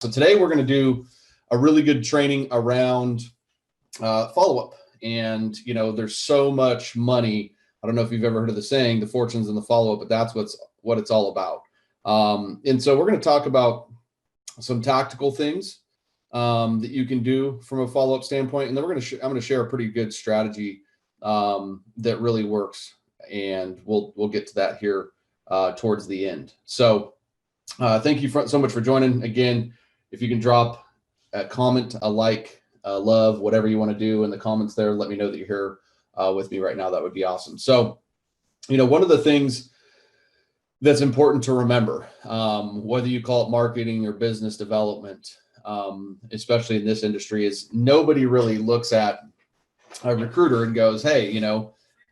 So today we're going to do a really good training around follow-up. And, there's so much money. I don't know if you've ever heard of the saying, the fortune's in the follow-up, but that's what it's all about. And so we're going to talk about some tactical things that you can do from a follow-up standpoint. And then I'm going to share a pretty good strategy that really works. And we'll get to that here towards the end. So thank you so much for joining. Again, if you can drop a comment, a like, a love, whatever you want to do in the comments there, let me know that you're here with me right now. That would be awesome. So, one of the things that's important to remember, whether you call it marketing or business development, especially in this industry, is nobody really looks at a recruiter and goes, hey,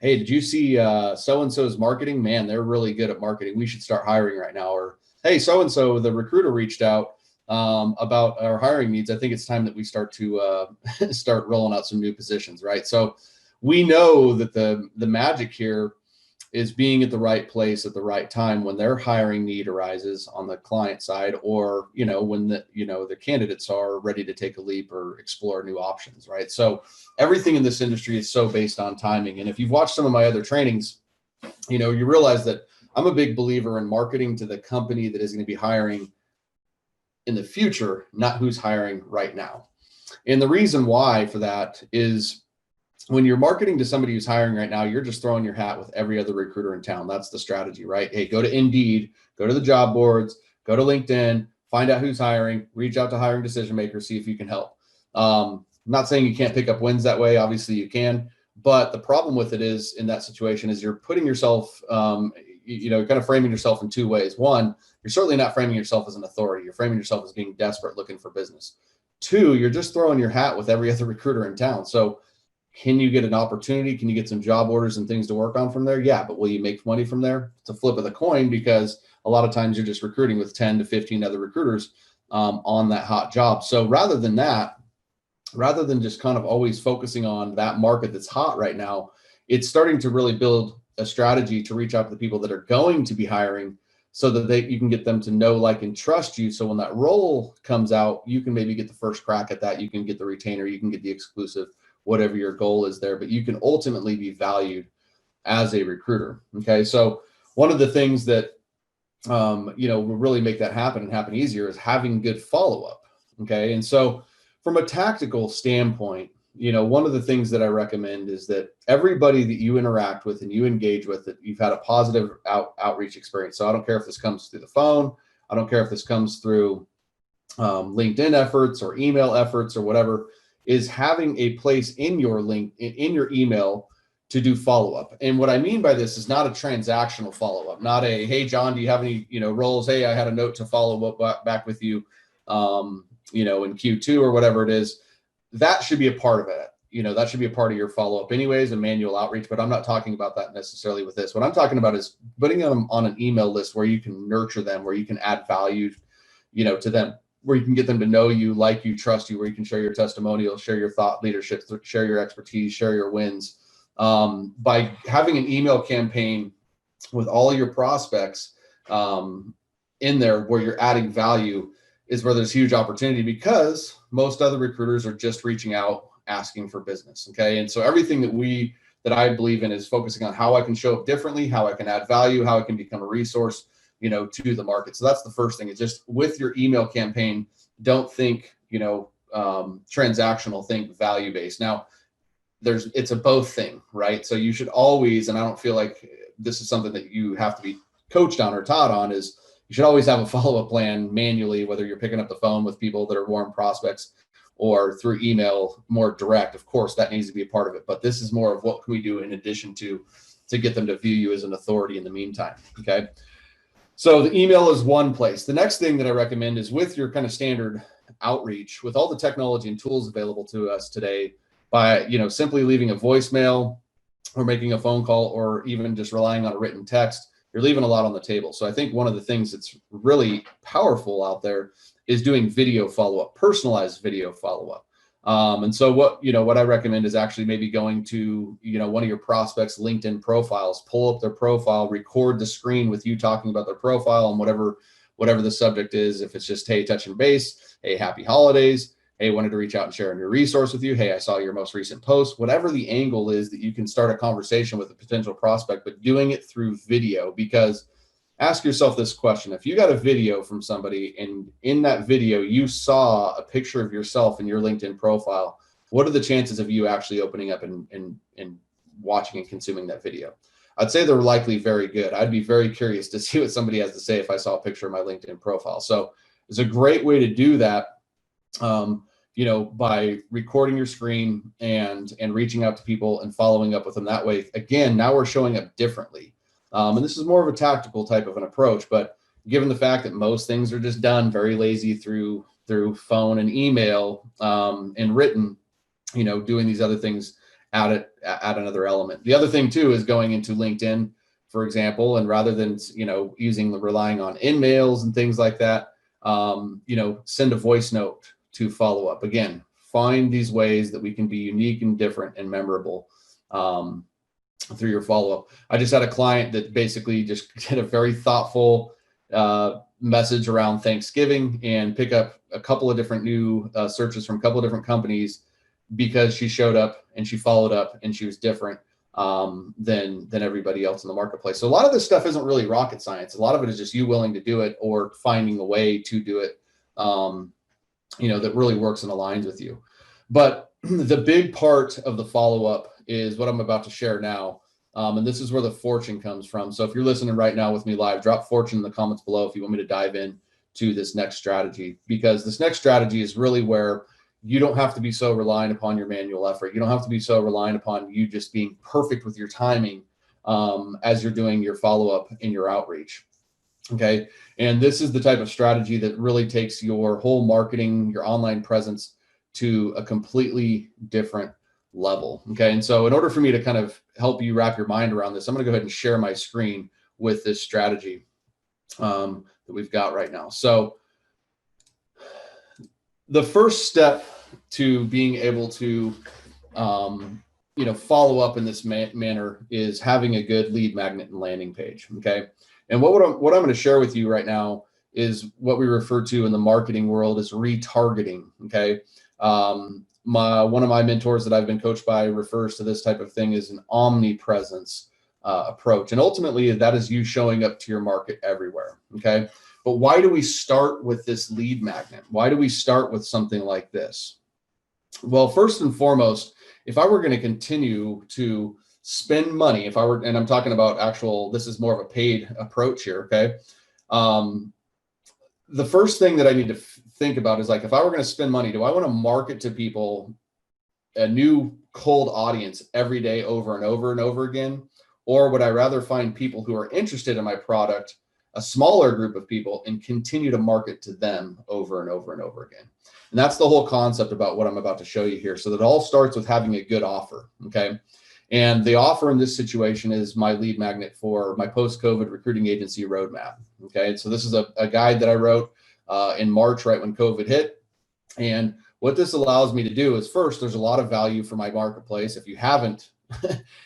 hey, did you see so-and-so's marketing? Man, they're really good at marketing. We should start hiring right now. Or, hey, so-and-so, the recruiter reached out about our hiring needs. I think it's time that we start to start rolling out some new positions, right? So we know that the magic here is being at the right place at the right time when their hiring need arises on the client side, or when the candidates are ready to take a leap or explore new options, right? So everything in this industry is so based on timing. And if you've watched some of my other trainings, you realize that I'm a big believer in marketing to the company that is going to be hiring in the future, not who's hiring right now. And the reason why for that is when you're marketing to somebody who's hiring right now, you're just throwing your hat with every other recruiter in town. That's the strategy, right? Hey, go to Indeed, go to the job boards, go to LinkedIn, find out who's hiring, reach out to hiring decision makers, see if you can help. I'm not saying you can't pick up wins that way. Obviously you can, but the problem with it is in that situation is you're putting yourself, kind of framing yourself in two ways. One, you're certainly not framing yourself as an authority. You're framing yourself as being desperate, looking for business. Two, you're just throwing your hat with every other recruiter in town. So can you get an opportunity? Can you get some job orders and things to work on from there? Yeah, but will you make money from there? It's a flip of the coin, because a lot of times you're just recruiting with 10 to 15 other recruiters on that hot job. So rather than just kind of always focusing on that market that's hot right now, it's starting to really build a strategy to reach out to the people that are going to be hiring, so that you can get them to know, like, and trust you. So when that role comes out, you can maybe get the first crack at that. You can get the retainer, you can get the exclusive, whatever your goal is there, but you can ultimately be valued as a recruiter. Okay. So one of the things that, will really make that happen and happen easier is having good follow-up. Okay. And so from a tactical standpoint, one of the things that I recommend is that everybody that you interact with and you engage with, that you've had a positive outreach experience. So I don't care if this comes through the phone. I don't care if this comes through LinkedIn efforts or email efforts or whatever, is having a place in your in your email to do follow-up. And what I mean by this is not a transactional follow-up, not a, hey, John, do you have any, roles? Hey, I had a note to follow up back with you, in Q2 or whatever it is. That should be a part of it. That should be a part of your follow-up anyways, and manual outreach, but I'm not talking about that necessarily with this. What I'm talking about is putting them on an email list where you can nurture them, where you can add value, to them, where you can get them to know you, like you, trust you, where you can share your testimonial, share your thought leadership, share your expertise, share your wins. By having an email campaign with all your prospects in there where you're adding value is where there's huge opportunity, because most other recruiters are just reaching out, asking for business. Okay. And so everything that I believe in is focusing on how I can show up differently, how I can add value, how I can become a resource, to the market. So that's the first thing, is just with your email campaign, don't think, transactional, think value-based. Now it's a both thing, right? So you should always, and I don't feel like this is something that you have to be coached on or taught on, is you should always have a follow-up plan manually, whether you're picking up the phone with people that are warm prospects or through email, more direct. Of course, that needs to be a part of it, but this is more of what can we do in addition to get them to view you as an authority in the meantime. Okay. So the email is one place. The next thing that I recommend is with your kind of standard outreach, with all the technology and tools available to us today, by, simply leaving a voicemail or making a phone call, or even just relying on a written text, you're leaving a lot on the table. So I think one of the things that's really powerful out there is doing video follow-up, personalized video follow-up. And so what I recommend is actually maybe going to, one of your prospects' LinkedIn profiles, pull up their profile, record the screen with you talking about their profile and whatever whatever the subject is. If it's just, hey, touching base, hey, happy holidays, hey, wanted to reach out and share a new resource with you, hey, I saw your most recent post, whatever the angle is that you can start a conversation with a potential prospect, but doing it through video. Because ask yourself this question: if you got a video from somebody and in that video you saw a picture of yourself in your LinkedIn profile, what are the chances of you actually opening up and watching and consuming that video? I'd say they're likely very good. I'd be very curious to see what somebody has to say if I saw a picture of my LinkedIn profile. So it's a great way to do that, by recording your screen and reaching out to people and following up with them that way. Again, now we're showing up differently. And this is more of a tactical type of an approach, but given the fact that most things are just done very lazy through phone and email, and written, doing these other things, add another element. The other thing too is going into LinkedIn, for example, and rather than, relying on emails and things like that, send a voice note to follow up. Again, find these ways that we can be unique and different and memorable through your follow-up. I just had a client that basically just did a very thoughtful message around Thanksgiving and pick up a couple of different new searches from a couple of different companies, because she showed up and she followed up and she was different than everybody else in the marketplace. So a lot of this stuff isn't really rocket science. A lot of it is just you willing to do it or finding a way to do it, that really works and aligns with you. But the big part of the follow-up is what I'm about to share now. And this is where the fortune comes from. So if you're listening right now with me live, drop fortune in the comments below if you want me to dive in to this next strategy, because this next strategy is really where you don't have to be so reliant upon your manual effort. You don't have to be so reliant upon you just being perfect with your timing as you're doing your follow-up and your outreach. Okay. And this is the type of strategy that really takes your whole marketing, your online presence to a completely different level. Okay. And so in order for me to kind of help you wrap your mind around this, I'm going to go ahead and share my screen with this strategy that we've got right now. So the first step to being able to, follow up in this manner is having a good lead magnet and landing page. Okay. And what I'm going to share with you right now is what we refer to in the marketing world as retargeting. Okay. One of my mentors that I've been coached by refers to this type of thing as an omnipresence approach. And ultimately that is you showing up to your market everywhere. Okay. But why do we start with this lead magnet? Why do we start with something like this? Well, first and foremost, if I were going to continue to spend money, and I'm talking about this is more of a paid approach here. Okay. The first thing that I need to think about is, like, if I were going to spend money, do I want to market to people a new cold audience every day over and over and over again? Or would I rather find people who are interested in my product, a smaller group of people, and continue to market to them over and over and over again? And that's the whole concept about what I'm about to show you here. So that all starts with having a good offer. Okay. And the offer in this situation is my lead magnet for my post-COVID recruiting agency roadmap. Okay. So this is a guide that I wrote in March, right when COVID hit. And what this allows me to do is, first, there's a lot of value for my marketplace. If you haven't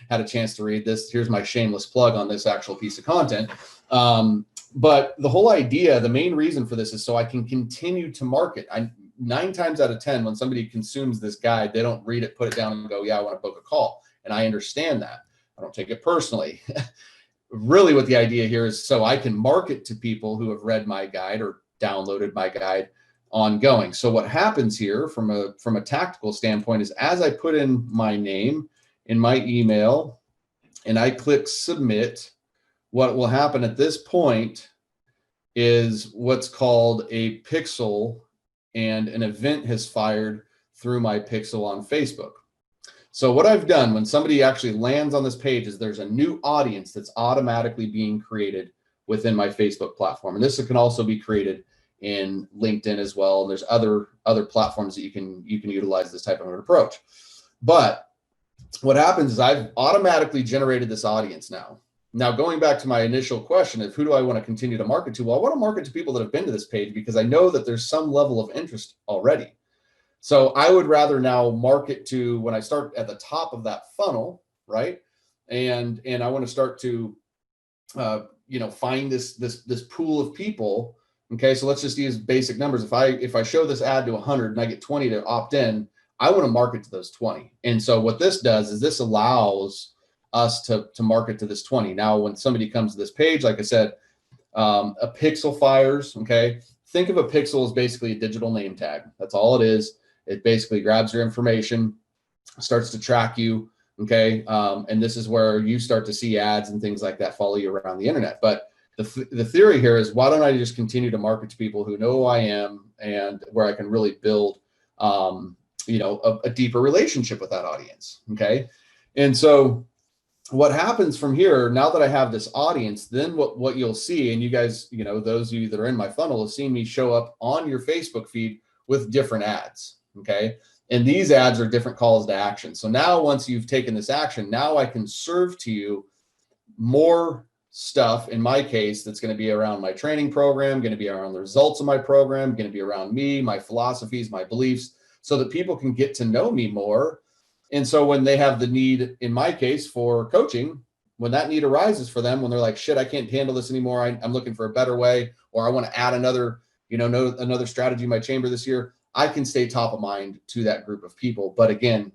had a chance to read this, here's my shameless plug on this actual piece of content. But the whole idea, the main reason for this is so I can continue to market. 9 times out of 10, when somebody consumes this guide, they don't read it, put it down and go, yeah, I want to book a call. And I understand that. I don't take it personally. Really what the idea here is so I can market to people who have read my guide or downloaded my guide ongoing. So what happens here from a tactical standpoint is, as I put in my name in my email and I click submit, what will happen at this point is what's called a pixel, and an event has fired through my pixel on Facebook. So what I've done when somebody actually lands on this page is there's a new audience that's automatically being created within my Facebook platform. And this can also be created in LinkedIn as well. And there's other platforms that you can utilize this type of an approach. But what happens is I've automatically generated this audience now. Now, going back to my initial question of who do I want to continue to market to? Well, I want to market to people that have been to this page because I know that there's some level of interest already. So I would rather now market to, when I start at the top of that funnel, right? And I want to start to, find this pool of people. Okay, so let's just use basic numbers. If I show this ad to 100 and I get 20 to opt in, I want to market to those 20. And so what this does is this allows us to market to this 20. Now, when somebody comes to this page, like I said, a pixel fires. Okay, think of a pixel as basically a digital name tag. That's all it is. It basically grabs your information, starts to track you. Okay, and this is where you start to see ads and things like that follow you around the internet. But the theory here is, why don't I just continue to market to people who know who I am and where I can really build, a deeper relationship with that audience. Okay, and so what happens from here, now that I have this audience, then what you'll see, and you guys, those of you that are in my funnel have seen me show up on your Facebook feed with different ads. Okay, and these ads are different calls to action. So now, once you've taken this action, now I can serve to you more stuff, in my case, that's going to be around my training program, going to be around the results of my program, going to be around me, my philosophies, my beliefs, so that people can get to know me more. And so when they have the need, in my case, for coaching, when that need arises for them, when they're like, shit, I can't handle this anymore, I'm looking for a better way, or I want to add another strategy in my chamber this year, I can stay top of mind to that group of people. But again,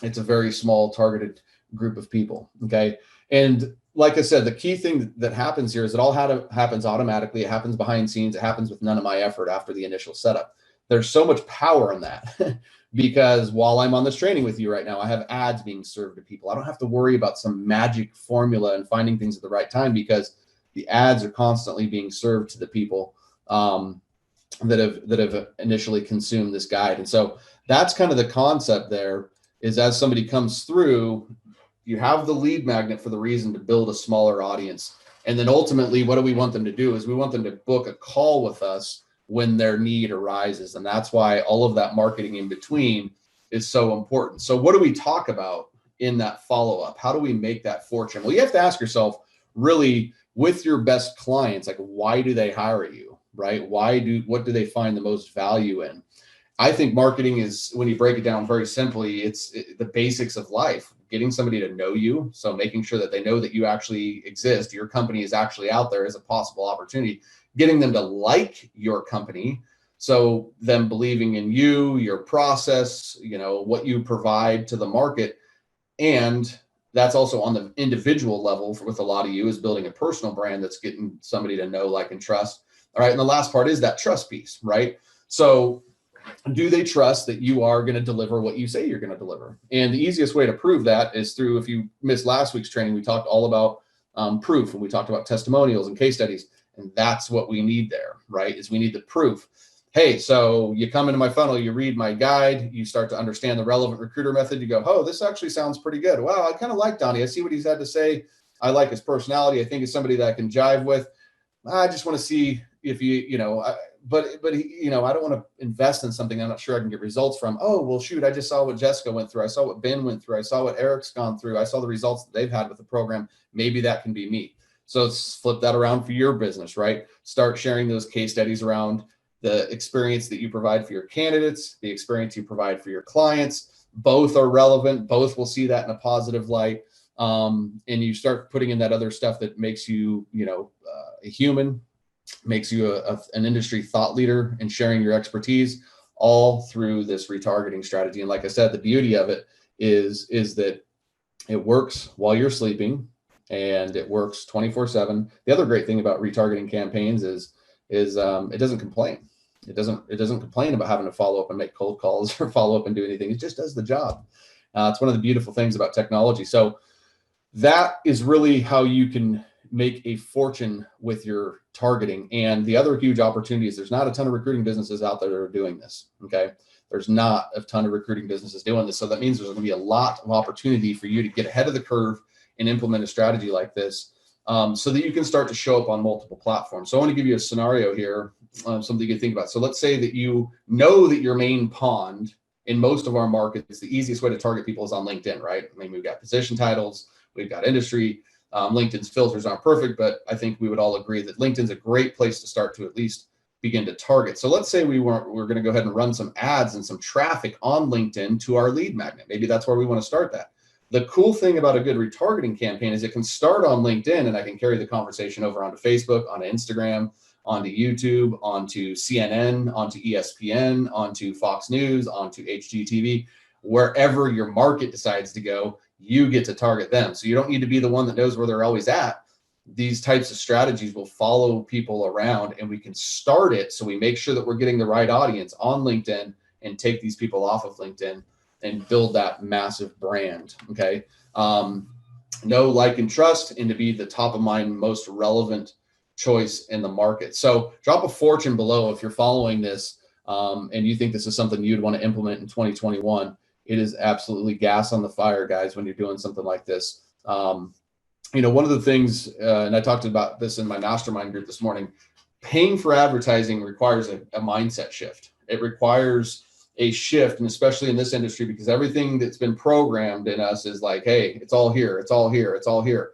it's a very small targeted group of people. Okay. And like I said, the key thing that happens here is it all happens automatically. It happens behind scenes. It happens with none of my effort after the initial setup. There's so much power in that because while I'm on this training with you right now, I have ads being served to people. I don't have to worry about some magic formula and finding things at the right time, because the ads are constantly being served to the people that have initially consumed this guide. And so that's kind of the concept there, is as somebody comes through, you have the lead magnet for the reason to build a smaller audience. And then ultimately, what do we want them to do is we want them to book a call with us when their need arises. And that's why all of that marketing in between is so important. So what do we talk about in that follow-up? How do we make that fortune? Well, you have to ask yourself, really, with your best clients, like, why do they hire you, right? What do they find the most value in? I think marketing is, when you break it down very simply, it's the basics of life. Getting somebody to know you, so making sure that they know that you actually exist, your company is actually out there as a possible opportunity. Getting them to like your company, so them believing in you, your process, what you provide to the market. And that's also on the individual level with a lot of you, is building a personal brand that's getting somebody to know, like, and trust. All right. And the last part is that trust piece, right? So do they trust that you are going to deliver what you say you're going to deliver? And the easiest way to prove that is through, if you missed last week's training, we talked all about proof, and we talked about testimonials and case studies. And that's what we need there, right? Is we need the proof. Hey, so you come into my funnel, you read my guide, you start to understand the relevant recruiter method. You go, oh, this actually sounds pretty good. Wow, I kind of like Donnie. I see what he's had to say. I like his personality. I think it's somebody that I can jive with. I just want to see if but I don't want to invest in something I'm not sure I can get results from. Oh, well, shoot, I just saw what Jessica went through. I saw what Ben went through. I saw what Eric's gone through. I saw the results that they've had with the program. Maybe that can be me. So let's flip that around for your business, right? Start sharing those case studies around the experience that you provide for your candidates, the experience you provide for your clients. Both are relevant. Both will see that in a positive light. And you start putting in that other stuff that makes you, a human, makes you an industry thought leader, and sharing your expertise, all through this retargeting strategy. And like I said, the beauty of it is that it works while you're sleeping, and it works 24/7. The other great thing about retargeting campaigns is it doesn't complain. It doesn't complain about having to follow up and make cold calls or follow up and do anything. It just does the job. It's one of the beautiful things about technology. So that is really how you can make a fortune with your targeting. And the other huge opportunity is there's not a ton of recruiting businesses out there that are doing this. Okay. There's not a ton of recruiting businesses doing this. So that means there's going to be a lot of opportunity for you to get ahead of the curve and implement a strategy like this, so that you can start to show up on multiple platforms. So I want to give you a scenario here, something you can think about. So let's say that you know that your main pond in most of our markets, the easiest way to target people is on LinkedIn, right? I mean, we've got position titles, we've got industry. LinkedIn's filters aren't perfect, but I think we would all agree that LinkedIn's a great place to start to at least begin to target. So let's say we're going to go ahead and run some ads and some traffic on LinkedIn to our lead magnet. Maybe that's where we want to start that. The cool thing about a good retargeting campaign is it can start on LinkedIn, and I can carry the conversation over onto Facebook, onto Instagram, onto YouTube, onto CNN, onto ESPN, onto Fox News, onto HGTV, wherever your market decides to go, you get to target them. So you don't need to be the one that knows where they're always at. These types of strategies will follow people around, and we can start it so we make sure that we're getting the right audience on LinkedIn and take these people off of LinkedIn and build that massive brand. Okay. Know, like, and trust, and to be the top of mind, most relevant choice in the market. So drop a fortune below if you're following this and you think this is something you'd want to implement in 2021. It is absolutely gas on the fire, guys, when you're doing something like this. One of the things, and I talked about this in my mastermind group this morning, paying for advertising requires a mindset shift. It requires a shift, and especially in this industry, because everything that's been programmed in us is like, hey, it's all here, it's all here, it's all here.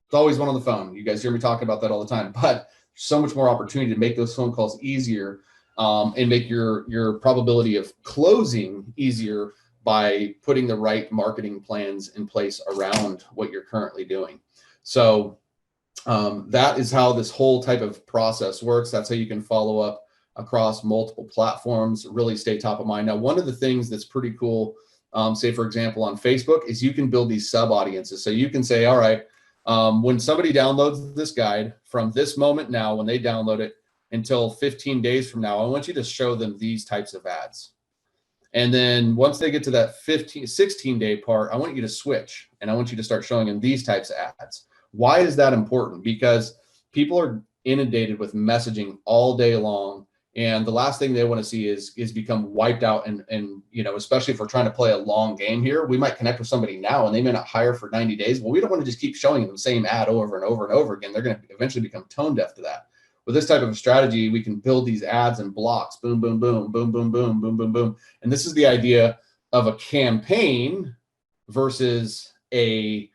It's always one on the phone. You guys hear me talking about that all the time, but so much more opportunity to make those phone calls easier and make your probability of closing easier by putting the right marketing plans in place around what you're currently doing. So that is how this whole type of process works. That's how you can follow up across multiple platforms, really stay top of mind. Now, one of the things that's pretty cool, say, for example, on Facebook, is you can build these sub audiences. So you can say, all right, when somebody downloads this guide from this moment now, when they download it until 15 days from now, I want you to show them these types of ads. And then once they get to that 16-day part, I want you to switch, and I want you to start showing them these types of ads. Why is that important? Because people are inundated with messaging all day long, and the last thing they want to see is become wiped out. And especially if we're trying to play a long game here, we might connect with somebody now and they may not hire for 90 days. Well, we don't want to just keep showing them the same ad over and over and over again. They're going to eventually become tone deaf to that. With this type of strategy, we can build these ads in blocks, boom, boom, boom, boom, boom, boom, boom, boom, boom. And this is the idea of a campaign versus a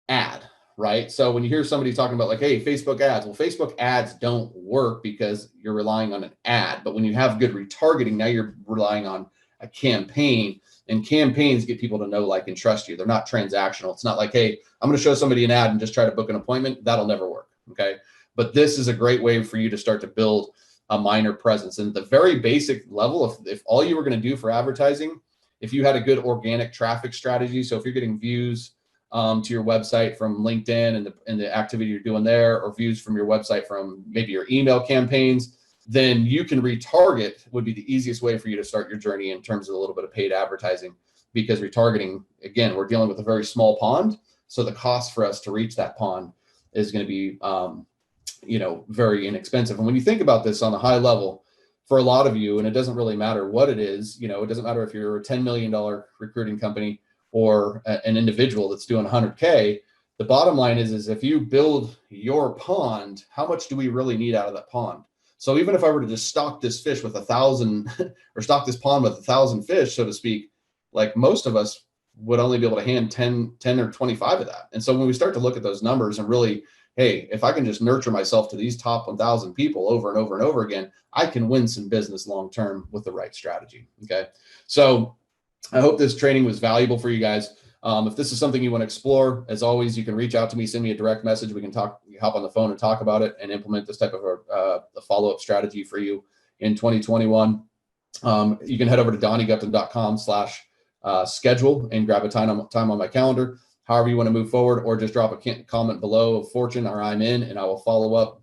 ad, right? So when you hear somebody talking about like, hey, Facebook ads, well, Facebook ads don't work because you're relying on an ad. But when you have good retargeting, now you're relying on a campaign, and campaigns get people to know, like, and trust you. They're not transactional. It's not like, hey, I'm going to show somebody an ad and just try to book an appointment. That'll never work. Okay. But this is a great way for you to start to build a minor presence. And at the very basic level, if all you were going to do for advertising, if you had a good organic traffic strategy, so if you're getting views to your website from LinkedIn and the activity you're doing there, or views from your website from maybe your email campaigns, then you can retarget. Would be the easiest way for you to start your journey in terms of a little bit of paid advertising, because retargeting, again, we're dealing with a very small pond. So the cost for us to reach that pond is going to be very inexpensive. And when you think about this on a high level, for a lot of you, and it doesn't really matter what it is, it doesn't matter if you're a $10 million recruiting company or an individual that's doing 100K. The bottom line is if you build your pond, how much do we really need out of that pond? So even if I were to just stock this fish with 1,000 or stock this pond with 1,000 fish, so to speak, like most of us would only be able to hand 10 or 25 of that. And so when we start to look at those numbers and really, hey, if I can just nurture myself to these top 1,000 people over and over and over again, I can win some business long-term with the right strategy. Okay. So I hope this training was valuable for you guys. If this is something you want to explore, as always, you can reach out to me, send me a direct message. We can hop on the phone and talk about it and implement this type of a follow-up strategy for you in 2021. You can head over to donniegupton.com/schedule and grab a time on my calendar, however you want to move forward, or just drop a comment below of fortune or I'm in, and I will follow up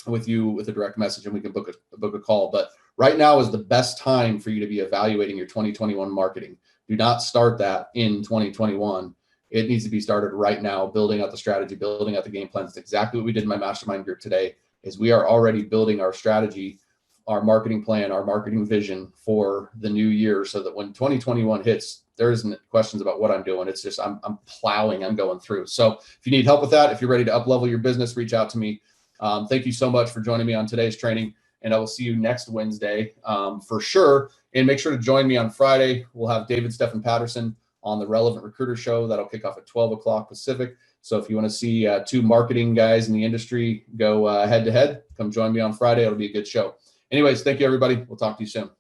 with you with a direct message and we can book a call. But right now is the best time for you to be evaluating your 2021 marketing. Do not start that in 2021. It needs to be started right now, building out the strategy, building out the game plans. That's exactly what we did in my mastermind group today, is we are already building our strategy, our marketing plan, our marketing vision for the new year, so that when 2021 hits, there isn't questions about what I'm doing. It's just I'm plowing, I'm going through. So if you need help with that, if you're ready to up-level your business, reach out to me. Thank you so much for joining me on today's training, and I will see you next Wednesday for sure. And make sure to join me on Friday. We'll have David Stephen Patterson on the Relevant Recruiter Show. That'll kick off at 12 o'clock Pacific. So if you want to see two marketing guys in the industry go head to head, come join me on Friday. It'll be a good show. Anyways, thank you, everybody. We'll talk to you soon.